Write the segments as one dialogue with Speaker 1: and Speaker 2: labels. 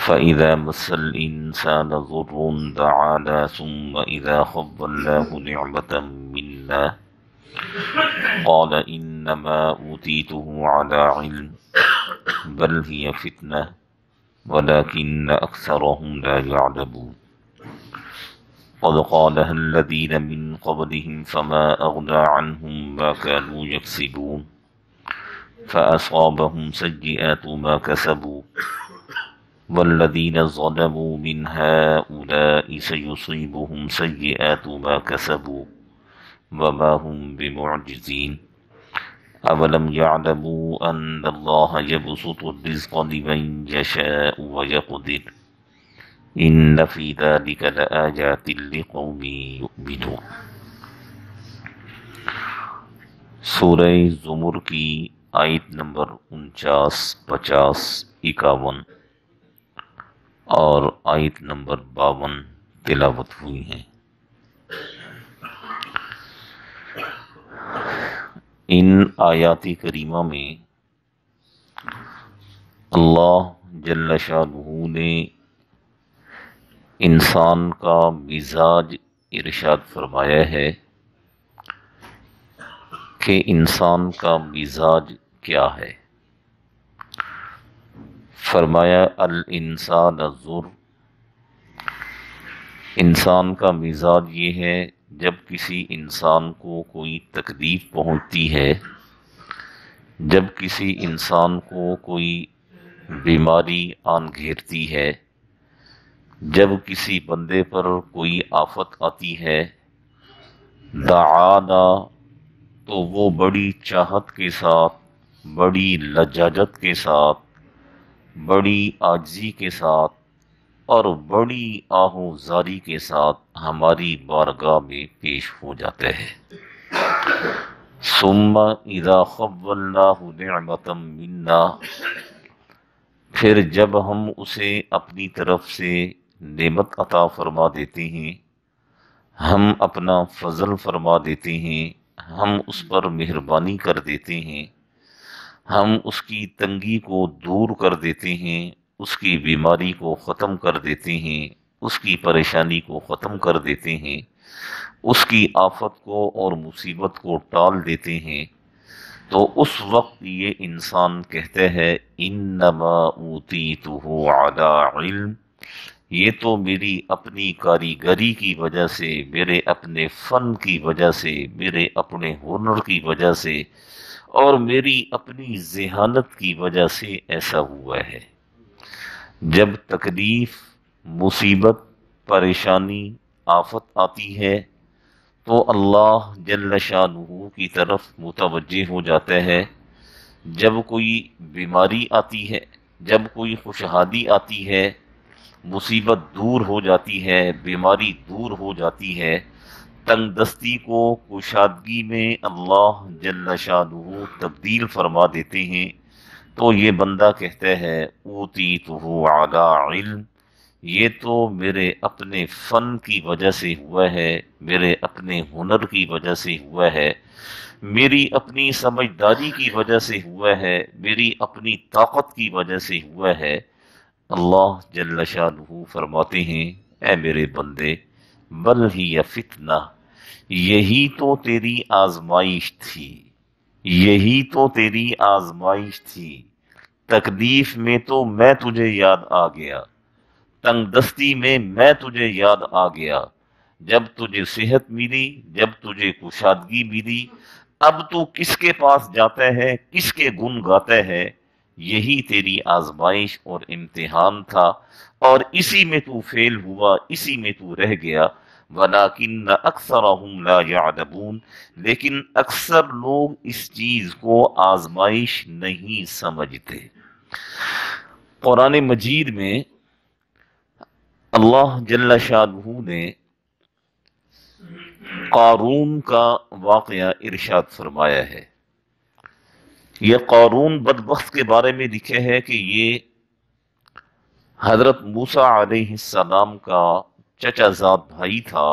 Speaker 1: فإذا مس الإنسان ضر دعانا ثم إذا خولناه نعمة منا قال إنما أوتيته على علم بل هي فتنة ولكن أكثرهم لا يعلمون قد قالها الذين من قبلهم فما أغنى عنهم ما كانوا يكسبون فأصابهم سيئات ما كسبوا والذين ظلموا من هؤلاء سيصيبهم سيئات ما كسبوا وما هم بمعجزين أولم يعلموا أن الله يبسط الرزق لمن يشاء ويقدر إن في ذلك لآيات لقوم يؤمنون۔ سورہ زمر کی آیت نمبر 49، 50، 51 اور آیت نمبر 52 تلاوت ہوئی ہیں۔ ان آیات کریمہ میں اللہ جل شانہ نے انسان کا مزاج ارشاد فرمایا ہے کہ انسان کا مزاج کیا ہے۔ فرمایا الانسان ضر، انسان کا مزاج یہ ہے جب کسی انسان کو کوئی تکلیف پہنچتی ہے، جب کسی انسان کو کوئی بیماری آن گھیرتی ہے، جب کسی بندے پر کوئی آفت آتی ہے، دعانا، تو وہ بڑی چاہت کے ساتھ، بڑی لجاجت کے ساتھ، بڑی عاجزی کے ساتھ اور بڑی آہو زاری کے ساتھ ہماری بارگاہ میں پیش ہو جاتے ہیں۔ ثم اذا خولناہ نعمۃ منا، پھر جب ہم اسے اپنی طرف سے نعمت عطا فرما دیتے ہیں، ہم اپنا فضل فرما دیتے ہیں، ہم اس پر مہربانی کر دیتے ہیں، ہم اس کی تنگی کو دور کر دیتے ہیں، اس کی بیماری کو ختم کر دیتے ہیں، اس کی پریشانی کو ختم کر دیتے ہیں، اس کی آفت کو اور مصیبت کو ٹال دیتے ہیں، تو اس وقت یہ انسان کہتے ہیں انما اوتیتہ علی علم، یہ تو میری اپنی کاریگری کی وجہ سے، میرے اپنے فن کی وجہ سے، میرے اپنے ہنر کی وجہ سے اور میری اپنی ذہانت کی وجہ سے ایسا ہوا ہے۔ جب تکلیف، مصیبت، پریشانی، آفت آتی ہے تو اللہ جل شانہ کی طرف متوجہ ہو جاتا ہے۔ جب کوئی بیماری آتی ہے، جب کوئی خوشحالی آتی ہے، مصیبت دور ہو جاتی ہے، بیماری دور ہو جاتی ہے، تنگ دستی کو کشادگی میں اللہ جل شانہ تبدیل فرما دیتے ہیں، تو یہ بندہ کہتا ہے اوتیتہ علی علم، یہ تو میرے اپنے فن کی وجہ سے ہوا ہے، میرے اپنے ہنر کی وجہ سے ہوا ہے، میری اپنی سمجھداری کی وجہ سے ہوا ہے، میری اپنی طاقت کی وجہ سے ہوا ہے۔ اللہ جل شانہ فرماتے ہیں اے میرے بندے بل ہی فتنہ، یہی تو تیری آزمائش تھی، یہی تو تیری آزمائش تھی۔ تکلیف میں تو میں تجھے یاد آ گیا، تنگ دستی میں تجھے یاد آ گیا، جب تجھے صحت ملی، جب تجھے کشادگی ملی، اب تو کس کے پاس جاتا ہے، کس کے گن گاتا ہے؟ یہی تیری آزمائش اور امتحان تھا، اور اسی میں تو فیل ہوا، اسی میں تو رہ گیا۔ وَلَٰكِنَّ أَكْثَرَهُمْ لَا يَعْلَمُونَ، لیکن اکثر لوگ اس چیز کو آزمائش نہیں سمجھتے۔ قرآن مجید میں اللہ جل شانہ نے قارون کا واقعہ ارشاد فرمایا ہے۔ یہ قارون بدبخت کے بارے میں لکھے ہے کہ یہ حضرت موسیٰ علیہ السلام کا چچا زاد بھائی تھا،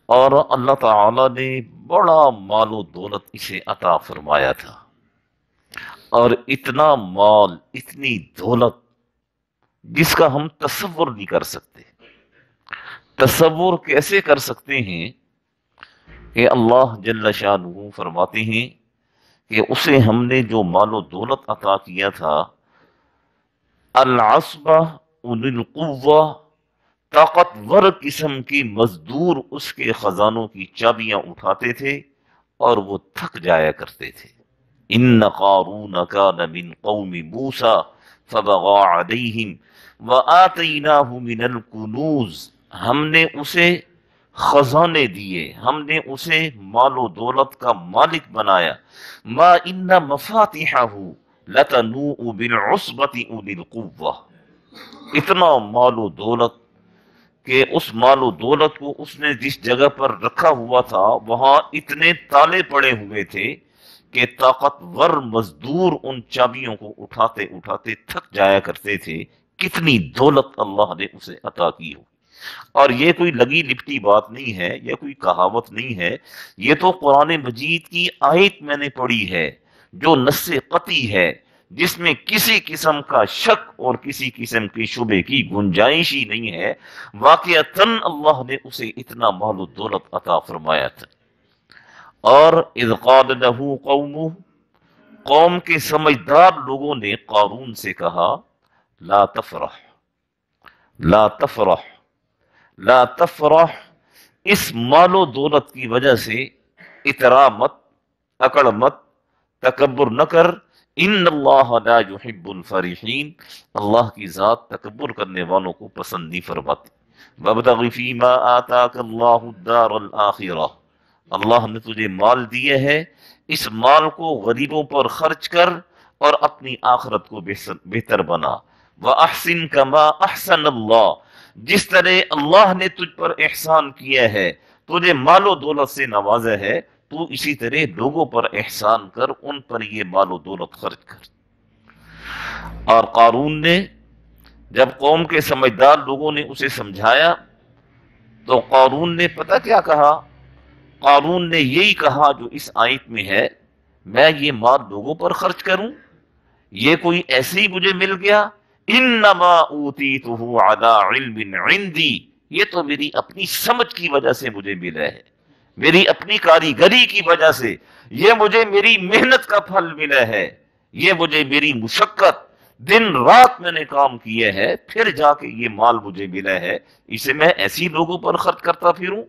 Speaker 1: اور اللہ تعالی نے بڑا مال و دولت اسے عطا فرمایا تھا، اور اتنا مال، اتنی دولت جس کا ہم تصور نہیں کر سکتے۔ تصور کیسے کر سکتے ہیں کہ اللہ جل شانہ فرماتے ہیں کہ اسے ہم نے جو مال و دولت عطا کیا تھا، العصبہ اولی القوہ، طاقتور قسم کی مزدور اس کے خزانوں کی چابیاں اٹھاتے تھے اور وہ تھک جایا کرتے تھے۔ ان قارون کان من قوم موسیٰ فبغى علیہم وآتیناہ من الکنوز، ہم نے اسے خزانے دیے، ہم نے اسے مال و دولت کا مالک بنایا۔ ما ان مفاتحہ لتنوء بالعصبۃ اولی القوہ، اتنا مال و دولت کہ اس مال و دولت کو اس نے جس جگہ پر رکھا ہوا تھا وہاں اتنے تالے پڑے ہوئے تھے کہ طاقتور مزدور ان چابیوں کو اٹھاتے اٹھاتے تھک جایا کرتے تھے۔ کتنی دولت اللہ نے اسے عطا کی ہو، اور یہ کوئی لگی لپٹی بات نہیں ہے، یہ کوئی کہاوت نہیں ہے، یہ تو قرآن مجید کی آیت میں نے پڑھی ہے جو نص قطعی ہے، جس میں کسی قسم کا شک اور کسی قسم کی شبے کی گنجائش ہی نہیں ہے۔ واقعتاً اللہ نے اسے اتنا مال و دولت عطا فرمایا تھا۔ اور اذ قال له قومه، قوم کے سمجھدار لوگوں نے قارون سے کہا، لا تفرح، لا تفرح، لا تفرح، اس مال و دولت کی وجہ سے اترا مت، اکڑ مت، تکبر نہ کر۔ ان اللہ لا يحب الفرحین، اللہ کی ذات تکبر کرنے والوں کو پسند نہیں فرماتی۔ وابتغ فیما آتاک اللہ الدار الآخرہ، اللہ نے تجھے مال دیے ہے، اس مال کو غریبوں پر خرچ کر اور اپنی آخرت کو بہتر بنا۔ وَأَحْسِن كَمَا أَحْسَنَ اللَّهُ، جس طرح اللہ نے تجھ پر احسان کیا ہے، تجھے مال و دولت سے نوازا ہے، تو اسی طرح لوگوں پر احسان کر، ان پر یہ مال و دولت خرچ کر۔ اور قارون نے جب قوم کے سمجھدار لوگوں نے اسے سمجھایا تو قارون نے پتہ کیا کہا؟ قارون نے یہی کہا جو اس آیت میں ہے، میں یہ مال لوگوں پر خرچ کروں؟ یہ کوئی ایسے ہی مجھے مل گیا؟ انما اوتیتہ علی علم عندی، یہ تو میری اپنی سمجھ کی وجہ سے مجھے ملا ہے، میری اپنی کاریگری کی وجہ سے، یہ مجھے میری محنت کا پھل ملا ہے، یہ مجھے میری مشقت، دن رات میں نے کام کیا ہے، پھر جا کے یہ مال مجھے ملا ہے، اسے میں ایسی لوگوں پر خرچ کرتا پھروں؟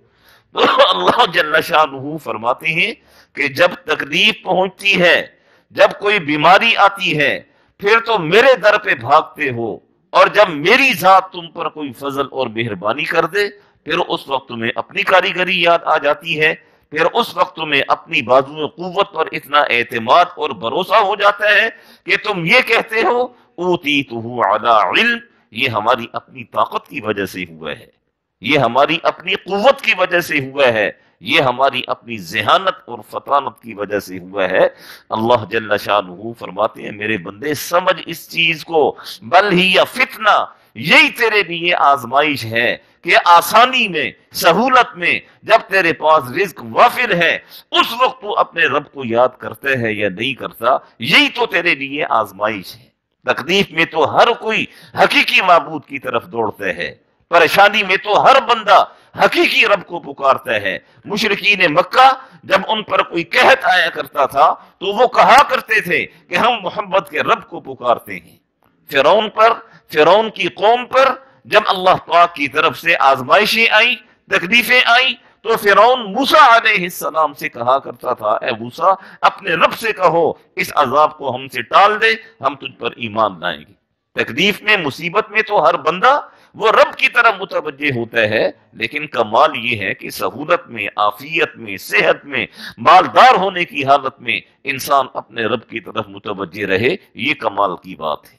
Speaker 1: تو اللہ جل شانہ فرماتے ہیں کہ جب تکلیف پہنچتی ہے، جب کوئی بیماری آتی ہے، پھر تو میرے در پہ بھاگتے ہو، اور جب میری ذات تم پر کوئی فضل اور مہربانی کر دے، پھر اس وقت تمہیں اپنی کاریگری یاد آ جاتی ہے، پھر اس وقت تمہیں اپنی بازو قوت پر اتنا اعتماد اور بھروسہ ہو جاتا ہے کہ تم یہ کہتے ہو اوتیتہ علی علم، یہ ہماری اپنی طاقت کی وجہ سے ہوا ہے، یہ ہماری اپنی قوت کی وجہ سے ہوا ہے، یہ ہماری اپنی ذہانت اور فطانت کی وجہ سے ہوا ہے۔ اللہ جل شانہ فرماتے ہیں میرے بندے سمجھ اس چیز کو، بل ہی یا فتنہ، یہی تیرے لیے آزمائش ہے کہ آسانی میں، سہولت میں، جب تیرے پاس رزق وافر ہے، اس وقت تو اپنے رب کو یاد کرتا ہے یا نہیں کرتا، یہی تو تیرے لیے آزمائش ہے۔ تکلیف میں تو ہر کوئی حقیقی معبود کی طرف دوڑتا ہے، پریشانی میں تو ہر بندہ حقیقی رب کو پکارتا ہے۔ مشرکین مکہ جب ان پر کوئی قحط آیا کرتا تھا تو وہ کہا کرتے تھے کہ ہم محمد کے رب کو پکارتے ہیں۔ فرعون کی قوم پر جب اللہ پاک کی طرف سے آزمائشیں آئیں، تکلیفیں آئیں، تو فرعون موسیٰ علیہ السلام سے کہا کرتا تھا، اے موسیٰ اپنے رب سے کہو اس عذاب کو ہم سے ٹال دے، ہم تجھ پر ایمان لائیں گے۔ تکلیف میں، مصیبت میں تو ہر بندہ وہ رب کی طرف متوجہ ہوتا ہے، لیکن کمال یہ ہے کہ سہولت میں، عافیت میں، صحت میں، مالدار ہونے کی حالت میں انسان اپنے رب کی طرف متوجہ رہے، یہ کمال کی بات ہے۔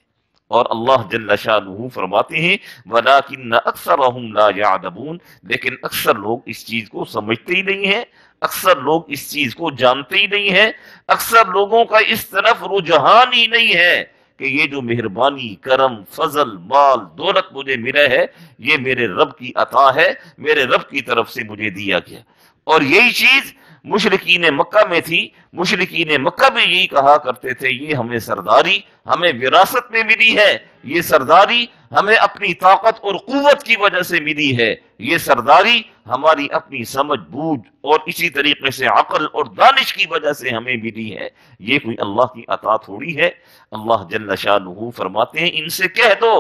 Speaker 1: اور اللہ جل شانہ فرماتے ہیں وَلَٰكِنَّ أَكْثَرَهُمْ لَا يَعْلَمُونَ، لیکن اکثر لوگ اس چیز کو سمجھتے ہی نہیں ہیں، اکثر لوگ اس چیز کو جانتے ہی نہیں ہیں، اکثر لوگوں کا اس طرف رجحان ہی نہیں ہے کہ یہ جو مہربانی، کرم، فضل، مال، دولت مجھے ملا ہے، یہ میرے رب کی عطا ہے، میرے رب کی طرف سے مجھے دیا گیا۔ اور یہی چیز مشرکین مکہ میں تھی، مشرکین مکہ میں یہی کہا کرتے تھے، یہ ہمیں سرداری، ہمیں وراثت میں ملی ہے، یہ سرداری ہمیں اپنی طاقت اور قوت کی وجہ سے ملی ہے، یہ سرداری ہماری اپنی سمجھ بوجھ اور اسی طریقے سے عقل اور دانش کی وجہ سے ہمیں ملی ہے، یہ کوئی اللہ کی عطا تھوڑی ہے۔ اللہ جل شانہ فرماتے ہیں ان سے کہہ دو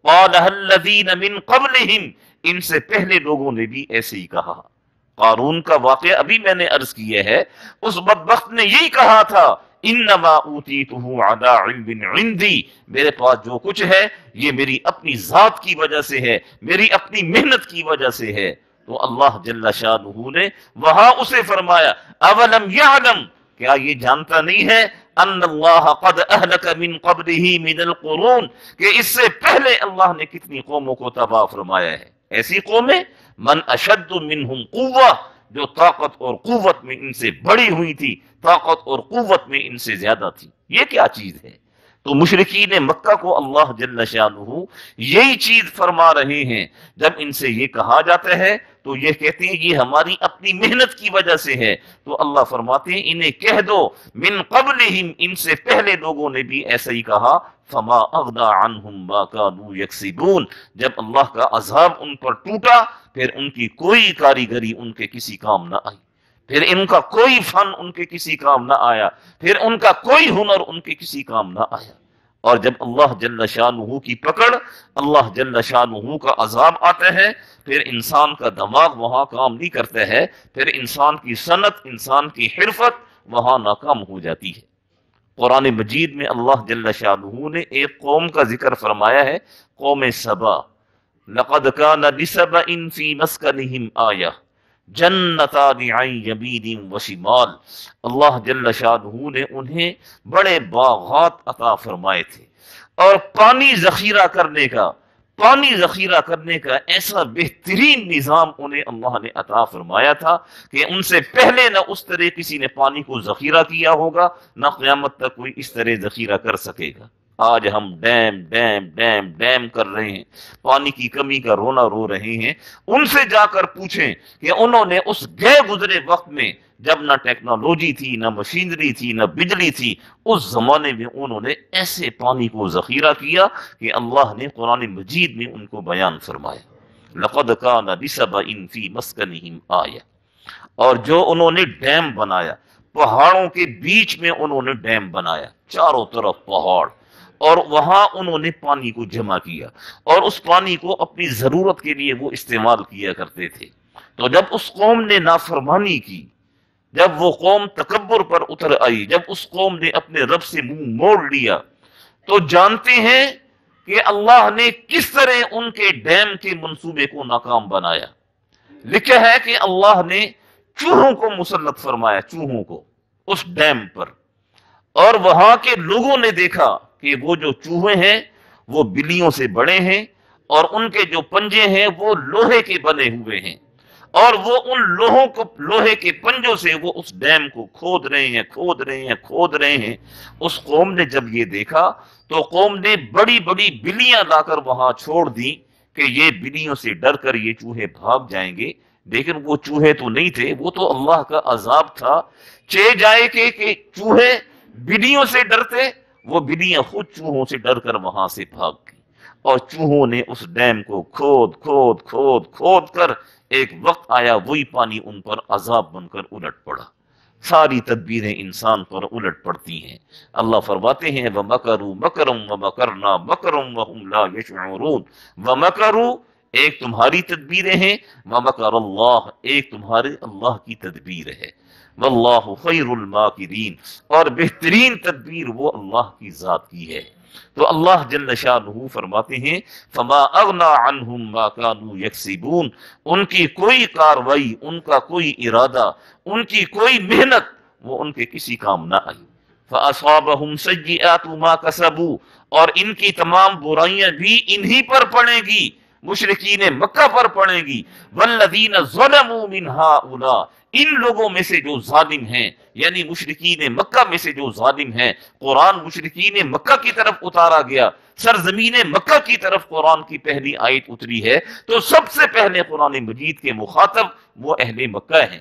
Speaker 1: قالها الذین من قبلہم، ان سے پہلے لوگوں نے بھی ایسے ہی کہا۔ قارون کا واقعہ ابھی میں نے عرض کیا ہے، اس بدبخت نے یہی کہا تھا انما اوتیتہ علی علم عندی، میرے پاس جو کچھ ہے یہ میری اپنی ذات کی وجہ سے ہے، میری اپنی محنت کی وجہ سے ہے۔ تو اللہ جل شانہ نے وہاں اسے فرمایا اولم یعلم، کیا یہ جانتا نہیں ہے ان اللہ قد اہلک من قبلہ من القرون، کہ اس سے پہلے اللہ نے کتنی قوموں کو تباہ فرمایا ہے، ایسی قومیں من اشد منہم قوہ، جو طاقت اور قوت میں ان سے بڑی ہوئی تھی، طاقت اور قوت میں ان سے زیادہ تھی۔ یہ کیا چیز ہے؟ تو مشرکین مکہ کو اللہ جل شانہ یہی چیز فرما رہے ہیں۔ جب ان سے یہ کہا جاتا ہے تو یہ کہتے ہیں یہ ہماری اپنی محنت کی وجہ سے ہے، تو اللہ فرماتے ہیں انہیں کہہ دو من قبلہم، ان سے پہلے لوگوں نے بھی ایسا ہی کہا، فما اغنی عنہم ما کانوا یکسبون، جب اللہ کا عذاب ان پر ٹوٹا پھر ان کی کوئی کاریگری ان کے کسی کام نہ آئی، پھر ان کا کوئی فن ان کے کسی کام نہ آیا، پھر ان کا کوئی ہنر ان کے کسی کام نہ آیا۔ اور جب اللہ جل شانہ کی پکڑ، اللہ جل شانہ کا عذاب آتا ہے، پھر انسان کا دماغ وہاں کام نہیں کرتا ہے، پھر انسان کی صنعت، انسان کی حرفت وہاں ناکام ہو جاتی ہے۔ قرآن مجید میں اللہ جل شانہ نے ایک قوم کا ذکر فرمایا ہے، قوم سبا، لقد کان لسبأ فی مسکنہم آیہ جنتان عن یمین و شمال، اللہ جل شانہ نے انہیں بڑے باغات عطا فرمائے تھے، اور پانی ذخیرہ کرنے کا ایسا بہترین نظام انہیں اللہ نے عطا فرمایا تھا کہ ان سے پہلے نہ اس طرح کسی نے پانی کو ذخیرہ کیا ہوگا، نہ قیامت تک کوئی اس طرح ذخیرہ کر سکے گا۔ آج ہم ڈیم کر رہے ہیں، پانی کی کمی کا رونا رو رہے ہیں۔ ان سے جا کر پوچھیں کہ انہوں نے اس گئے گزرے وقت میں، جب نہ ٹیکنالوجی تھی، نہ مشینری تھی، نہ بجلی تھی، اس زمانے میں انہوں نے ایسے پانی کو ذخیرہ کیا کہ اللہ نے قرآن مجید میں ان کو بیان فرمایا، لقد کان لسبأ فی مسکنہم آیہ۔ اور جو انہوں نے ڈیم بنایا، پہاڑوں کے بیچ میں انہوں نے ڈیم بنایا، چاروں طرف پہاڑ، اور وہاں انہوں نے پانی کو جمع کیا، اور اس پانی کو اپنی ضرورت کے لیے وہ استعمال کیا کرتے تھے۔ تو جب اس قوم نے نافرمانی کی، جب وہ قوم تکبر پر اتر آئی، جب اس قوم نے اپنے رب سے منہ موڑ لیا، تو جانتے ہیں کہ اللہ نے کس طرح ان کے ڈیم کے منصوبے کو ناکام بنایا۔ لکھا ہے کہ اللہ نے چوہوں کو مسلط فرمایا، چوہوں کو اس ڈیم پر، اور وہاں کے لوگوں نے دیکھا کہ وہ جو چوہے ہیں وہ بلیوں سے بڑے ہیں، اور ان کے جو پنجے ہیں وہ لوہے کے بنے ہوئے ہیں، اور وہ ان لوہے کے پنجوں سے وہ اس ڈیم کو کھود رہے ہیں۔ اس قوم نے جب یہ دیکھا تو قوم نے بڑی بڑی بلیاں لا کر وہاں چھوڑ دی کہ یہ بلیوں سے ڈر کر یہ چوہے بھاگ جائیں گے، لیکن وہ چوہے تو نہیں تھے، وہ تو اللہ کا عذاب تھا۔ جائے کہ چوہے بلیوں سے ڈرتے، وہ بلیاں خود چوہوں سے ڈر کر وہاں سے بھاگ گئی، اور چوہوں نے اس ڈیم کو کھود کر ایک وقت آیا وہی پانی ان پر عذاب بن کر الٹ پڑا۔ ساری تدبیریں انسان پر الٹ پڑتی ہیں۔ اللہ فرماتے ہیں وَمَكَرُوا مَكْرًا وَمَكَرْنَا مَكْرًا وَهُمْ لَا يَشْعُرُونَ۔ وَمَكَرُوا ایک تمہاری تدبیریں ہیں، وَمَكَرَ اللَّهُ ایک تمہارے اللہ کی تدبیر ہے، واللہ خیر الماکرین اور بہترین تدبیر وہ اللہ کی ذات کی ہے۔ تو اللہ جل شانہ فرماتے ہیں فما اغنی عنہم ما کانوا یکسبون، ان کی کوئی کاروائی، ان کا کوئی ارادہ، ان کی کوئی محنت وہ ان کے کسی کام نہ آئی۔ فاصابہم سیئات ما کسبوا، اور ان کی تمام برائیاں بھی انہی پر پڑیں گی، مشرکین مکہ پر پڑیں گی۔ والذین ظلموا من ہؤلاء، ان لوگوں میں سے جو ظالم ہیں، یعنی مشرکین مکہ میں سے جو ظالم ہیں، قرآن مشرکین مکہ کی طرف اتارا گیا، سرزمین مکہ کی طرف قرآن کی پہلی آیت اتری ہے، تو سب سے پہلے قرآن مجید کے مخاطب وہ اہل مکہ ہیں۔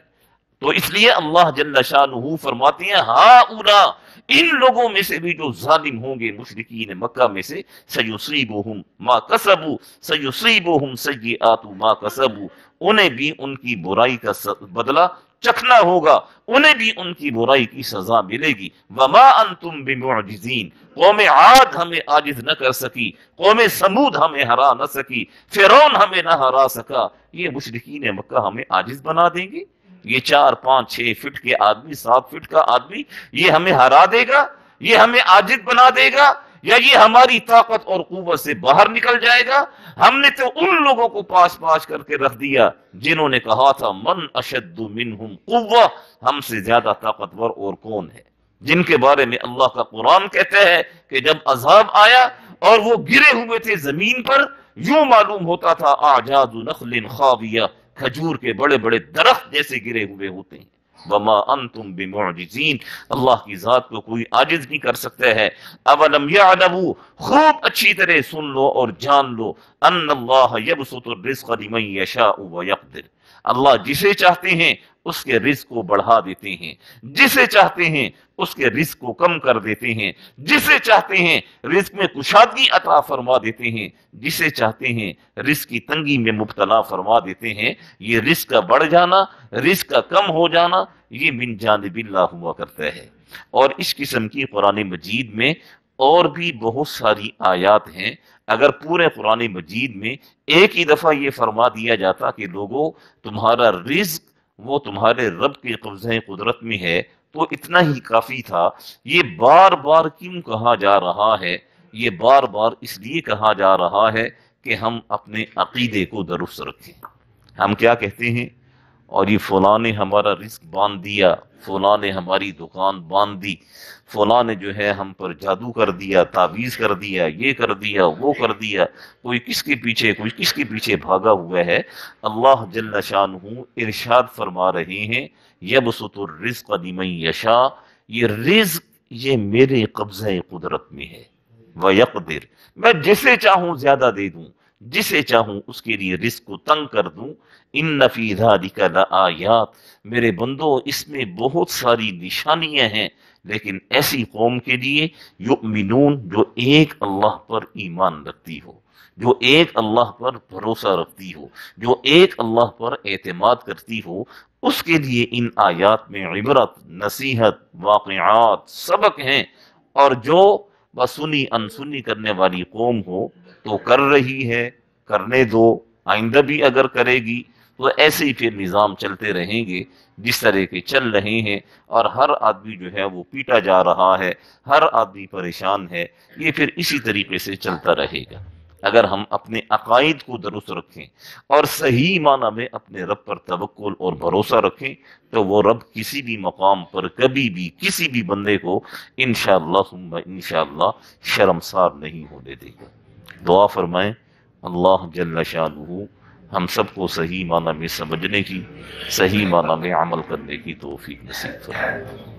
Speaker 1: تو اس لیے اللہ جل شانہ فرماتے ہیں ہؤلاء، ان لوگوں میں سے بھی جو ظالم ہوں گے مشرکین مکہ میں سے، سیصیبہم ما کسبوا سیصیبہم سیئات ما کسبوا، انہیں بھی ان کی برائی کا بدلہ چکھنا ہوگا، انہیں بھی ان کی برائی کی سزا ملے گی۔ وما انتم بمعجزین، قوم عاد ہمیں عاجز نہ کر سکی، قوم سمود ہمیں ہرا نہ سکی، فرعون ہمیں نہ ہرا سکا، یہ مشرکین مکہ ہمیں عاجز بنا دیں گے؟ یہ 4 5 6 فٹ کے آدمی، 7 فٹ کا آدمی یہ ہمیں ہرا دے گا، یہ ہمیں عاجز بنا دے گا، یا یہ ہماری طاقت اور قوت سے باہر نکل جائے گا؟ ہم نے تو ان لوگوں کو پاس پاس کر کے رکھ دیا جنہوں نے کہا تھا من اشد منہم قوہ، ہم سے زیادہ طاقتور اور کون ہے، جن کے بارے میں اللہ کا قرآن کہتا ہے کہ جب عذاب آیا اور وہ گرے ہوئے تھے زمین پر، یوں معلوم ہوتا تھا اعجاز نخل خاویہ، کھجور کے بڑے بڑے درخت جیسے گرے ہوئے ہوتے ہیں۔ وما انتم بمعجزین، اللہ کی ذات کو کوئی عاجز نہیں کر سکتا ہے۔ اولم یعلموا، خوب اچھی طرح سن لو اور جان لو، ان اللہ یبسط الرزق لمن یشاء ویقدر، اللہ جسے چاہتے ہیں اس کے رزق کو بڑھا دیتے ہیں، جسے چاہتے ہیں اس کے رزق کو کم کر دیتے ہیں، جسے چاہتے ہیں رزق میں کشادگی عطا فرما دیتے ہیں، جسے چاہتے ہیں رزق کی تنگی میں مبتلا فرما دیتے ہیں۔ یہ رزق کا بڑھ جانا، رزق کا کم ہو جانا، یہ من جانب اللہ ہوا کرتا ہے۔ اور اس قسم کی قرآن مجید میں اور بھی بہت ساری آیات ہیں۔ اگر پورے قرآن مجید میں ایک ہی دفعہ یہ فرما دیا جاتا کہ لوگوں تمہارا رزق وہ تمہارے رب کے قبضہ قدرت میں ہے تو اتنا ہی کافی تھا، یہ بار بار کیوں کہا جا رہا ہے؟ یہ بار بار اس لیے کہا جا رہا ہے کہ ہم اپنے عقیدے کو درست رکھیں۔ ہم کیا کہتے ہیں؟ اور یہ فلاں نے ہمارا رزق باندھ دیا، فلاں نے ہماری دکان باندھ دی، فلاں نے جو ہے ہم پر جادو کر دیا، تعویذ کر دیا، یہ کر دیا، وہ کر دیا، کوئی کس کے پیچھے بھاگا ہوا ہے۔ اللہ جل شانہ ارشاد فرما رہے ہیں یبسط الرزق لمن یشاء، یہ رزق یہ میرے قبضہ قدرت میں ہے، ویقدر، میں جسے چاہوں زیادہ دے دوں، جسے چاہوں اس کے لیے رزق کو تنگ کر دوں۔ ان فی ذلک لآیات، میرے بندو اس میں بہت ساری نشانیاں ہیں، لیکن ایسی قوم کے لیے یؤمنون جو ایک اللہ پر ایمان رکھتی ہو، جو ایک اللہ پر بھروسہ رکھتی ہو، جو ایک اللہ پر اعتماد کرتی ہو، اس کے لیے ان آیات میں عبرت، نصیحت، واقعات، سبق ہیں۔ اور جو بسنی انسنی کرنے والی قوم ہو تو کر رہی ہے، کرنے دو، آئندہ بھی اگر کرے گی تو ایسے ہی پھر نظام چلتے رہیں گے جس طرح کے چل رہے ہیں، اور ہر آدمی جو ہے وہ پیٹا جا رہا ہے، ہر آدمی پریشان ہے، یہ پھر اسی طریقے سے چلتا رہے گا۔ اگر ہم اپنے عقائد کو درست رکھیں اور صحیح معنی میں اپنے رب پر توکل اور بھروسہ رکھیں تو وہ رب کسی بھی مقام پر کبھی بھی کسی بھی بندے کو انشاءاللہ ثم انشاءاللہ شرمسار نہیں ہونے دے گا۔ دعا فرمائیں اللہ جل شانہ ہم سب کو صحیح معنی میں سمجھنے کی، صحیح معنی میں عمل کرنے کی توفیق نصیب فرمائے۔